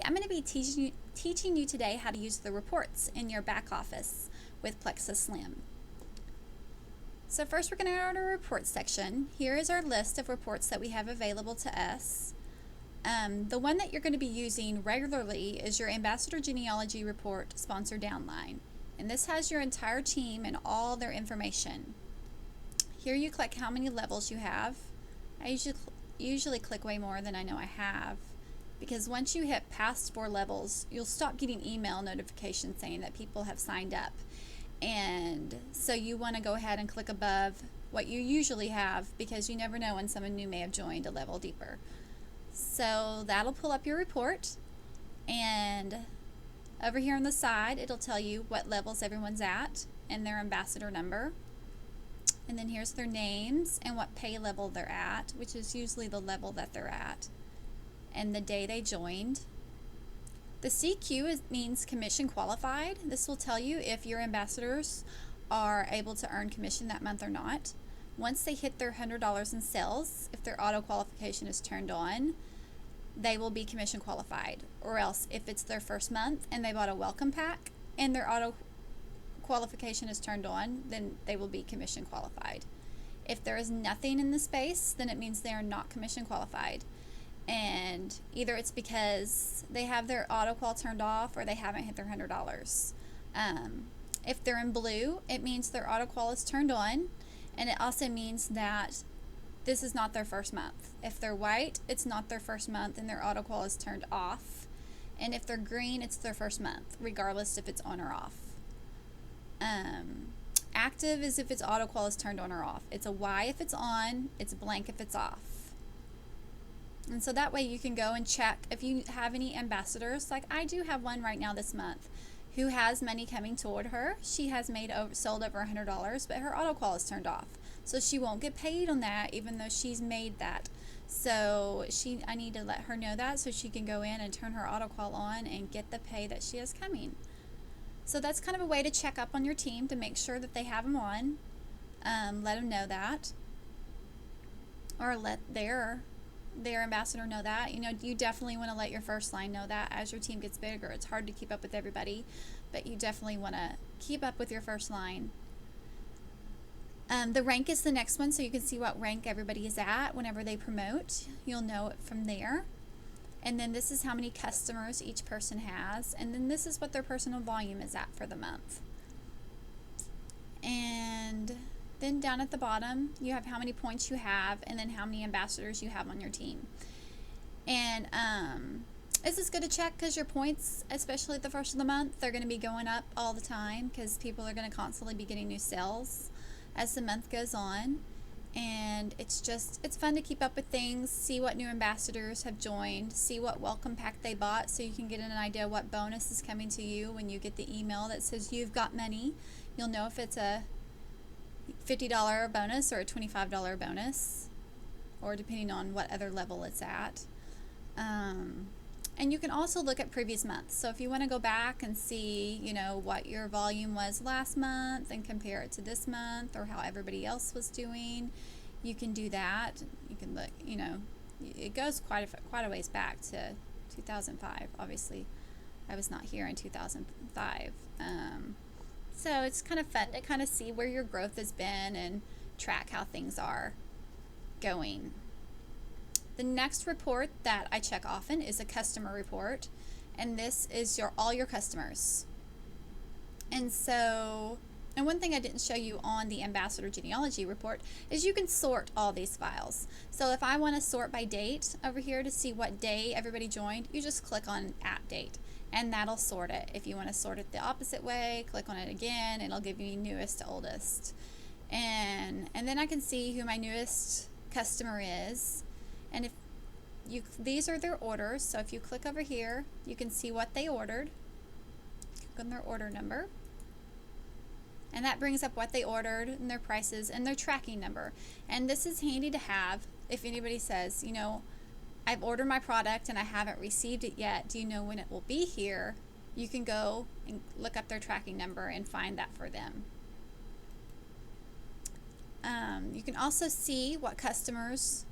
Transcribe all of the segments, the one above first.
I'm going to be teaching you today how to use the reports in your back office with Plexus Slim. So first we're going to go to our reports section. Here is our list of reports that we have available to us. The one that you're going to be using regularly is your Ambassador Genealogy Report Sponsor Downline. And this has your entire team and all their information. Here you click how many levels you have. I usually click way more than I know I have, because once you hit past 4 levels, you'll stop getting email notifications saying that people have signed up. And so you want to go ahead and click above what you usually have, because you never know when someone new may have joined a level deeper. So that'll pull up your report, and over here on the side it'll tell you what levels everyone's at and their ambassador number. And then here's their names and what pay level they're at, which is usually the level that they're at, and the day they joined. The CQ means commission qualified. This will tell you if your ambassadors are able to earn commission that month or not. Once they hit their $100 in sales, if their auto qualification is turned on, they will be commission qualified. Or else, if it's their first month and they bought a welcome pack and their auto qualification is turned on, then they will be commission qualified. If there is nothing in the space, then it means they are not commission qualified. And either it's because they have their auto qual turned off or they haven't hit their $100. If they're in blue, it means their auto qual is turned on, and it also means that this is not their first month. If they're white, it's not their first month and their auto qual is turned off. And if they're green, it's their first month, regardless if it's on or off. Active is if its auto qual is turned on or off. It's a Y if it's on, it's blank if it's off. And so that way you can go and check if you have any ambassadors. Like I do have one right now this month who has money coming toward her. She has sold over $100, but her auto qual is turned off. So she won't get paid on that even though she's made that. So I need to let her know that so she can go in and turn her auto qual on and get the pay that she has coming. So that's kind of a way to check up on your team to make sure that they have them on. Let them know that, or let their ambassador know that. You know, you definitely want to let your first line know that. As your team gets bigger, it's hard to keep up with everybody, but you definitely want to keep up with your first line. The rank is the next one, so you can see what rank everybody is at whenever they promote. You'll know it from there. And then this is how many customers each person has, and then this is what their personal volume is at for the month. And then down at the bottom, you have how many points you have, and then how many ambassadors you have on your team. And this is good to check because your points, especially at the first of the month, they're going to be going up all the time because people are going to constantly be getting new sales as the month goes on. And it's fun to keep up with things, see what new ambassadors have joined, see what welcome pack they bought, so you can get an idea what bonus is coming to you when you get the email that says you've got money. You'll know if it's a $50 bonus or a $25 bonus, or depending on what other level it's at. And you can also look at previous months. So if you want to go back and see, you know, what your volume was last month and compare it to this month, or how everybody else was doing, you can do that. You can look, you know, it goes quite a ways back to 2005. Obviously, I was not here in 2005. So it's kind of fun to kind of see where your growth has been and track how things are going. The next report that I check often is a customer report, and this is all your customers. And one thing I didn't show you on the Ambassador Genealogy Report is you can sort all these files. So if I want to sort by date over here to see what day everybody joined, you just click on at date, and that'll sort it. If you want to sort it the opposite way, click on it again, it'll give you newest to oldest. And then I can see who my newest customer is. And these are their orders, so if you click over here, you can see what they ordered. Click on their order number, and that brings up what they ordered and their prices and their tracking number. And this is handy to have if anybody says, you know, I've ordered my product and I haven't received it yet. Do you know when it will be here? You can go and look up their tracking number and find that for them. You can also see what customers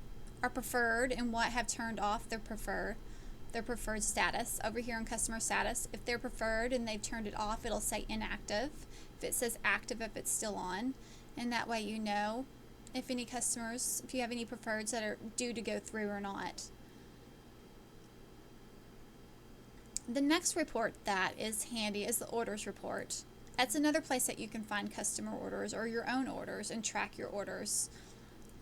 are preferred and what have turned off their their preferred status. Over here on customer status, if they're preferred and they've turned it off, it'll say inactive. If it says active, if it's still on. And that way you know if any customers, if you have any preferreds that are due to go through or not. The next report that is handy is the orders report. That's another place that you can find customer orders or your own orders and track your orders.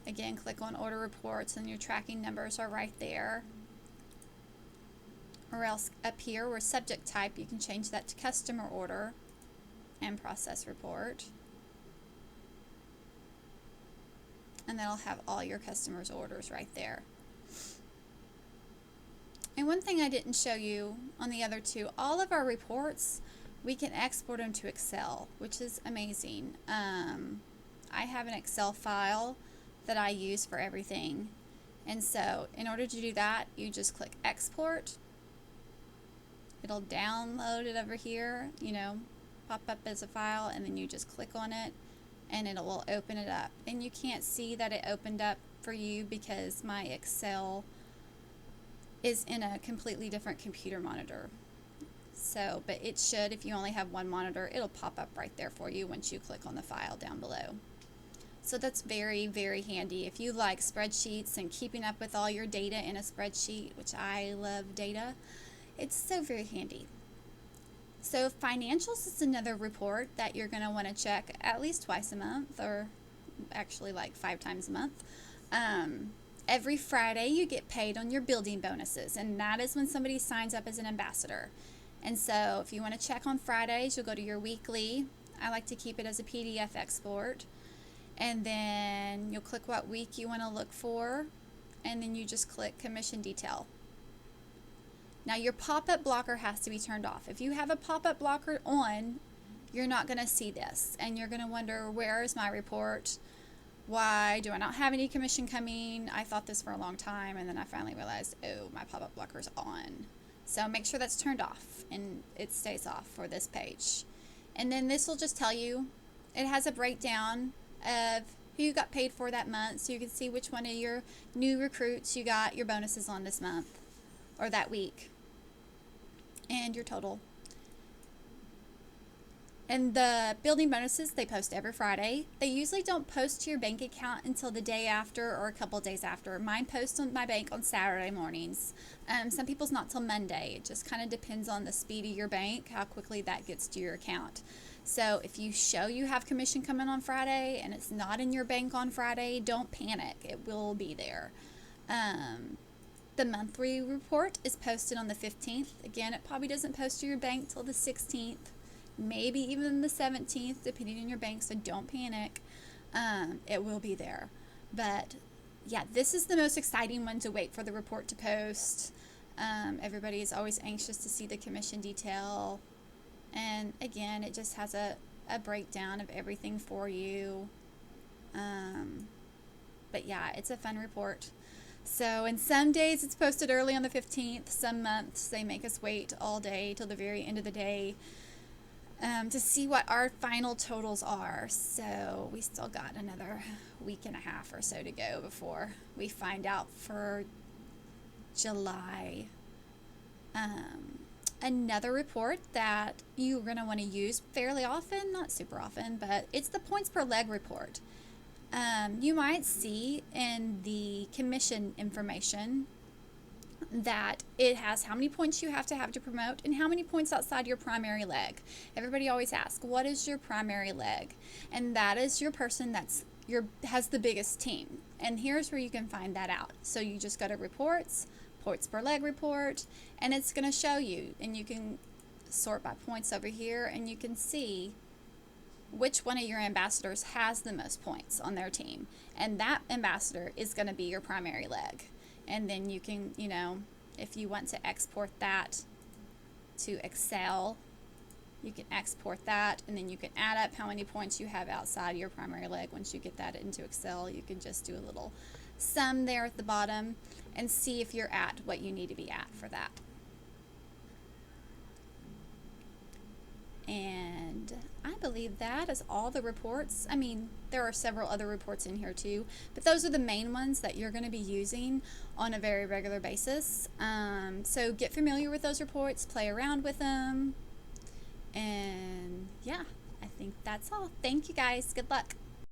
Again, click on order reports and your tracking numbers are right there. Or else up here where subject type, you can change that to customer order and process report. And that'll have all your customers' orders right there. And one thing I didn't show you on the other two, all of our reports, we can export them to Excel, which is amazing. I have an Excel file that I use for everything. And so in order to do that, you just click export. It'll download it over here, pop up as a file, and then you just click on it and it will open it up. And you can't see that it opened up for you because my Excel is in a completely different computer monitor. So, but it should, if you only have one monitor, it'll pop up right there for you once you click on the file down below. So that's very, very handy. If you like spreadsheets and keeping up with all your data in a spreadsheet, which I love data, it's so very handy. So financials is another report that you're going to want to check at least twice a month, or actually like 5 times a month. Every Friday you get paid on your building bonuses, and that is when somebody signs up as an ambassador. And so if you want to check on Fridays, you'll go to your weekly. I like to keep it as a PDF export. And then you'll click what week you want to look for, and then you just click commission detail. Now your pop-up blocker has to be turned off. If you have a pop-up blocker on, you're not going to see this, and you're going to wonder, where is my report? Why do I not have any commission coming? I thought this for a long time, and then I finally realized, oh, my pop-up blocker is on. So make sure that's turned off and it stays off for this page. And then this will just tell you, it has a breakdown of who you got paid for that month, so you can see which one of your new recruits you got your bonuses on this month or that week, and your total. And the building bonuses, they post every Friday. They usually don't post to your bank account until the day after or a couple days after. Mine posts on my bank on Saturday mornings. Some people's not till Monday. It just kind of depends on the speed of your bank, how quickly that gets to your account. So if you show you have commission coming on Friday and it's not in your bank on Friday, don't panic. It will be there. The monthly report is posted on the 15th. Again, it probably doesn't post to your bank till the 16th. Maybe even the 17th, depending on your bank, so don't panic. It will be there. But yeah, this is the most exciting one to wait for the report to post. Everybody is always anxious to see the commission detail. And again, it just has a breakdown of everything for you. But yeah, it's a fun report. So, and some days it's posted early on the 15th. Some months they make us wait all day till the very end of the day to see what our final totals are. So we still got another week and a half or so to go before we find out for July. Another report that you're going to want to use fairly often, not super often, but it's the points per leg report. You might see in the commission information that it has how many points you have to promote and how many points outside your primary leg. Everybody always asks, what is your primary leg? And that is your person has the biggest team. And here's where you can find that out. So you just go to reports, points per leg report, and it's going to show you, and you can sort by points over here, and you can see which one of your ambassadors has the most points on their team. And that ambassador is going to be your primary leg. And then you can, if you want to export that to Excel, you can export that, and then you can add up how many points you have outside your primary leg. Once you get that into Excel, you can just do a little sum there at the bottom and see if you're at what you need to be at for that. And I believe that is all the reports. I mean, there are several other reports in here too, but those are the main ones that you're going to be using on a very regular basis. So get familiar with those reports, play around with them, and yeah, I think that's all. Thank you guys. Good luck.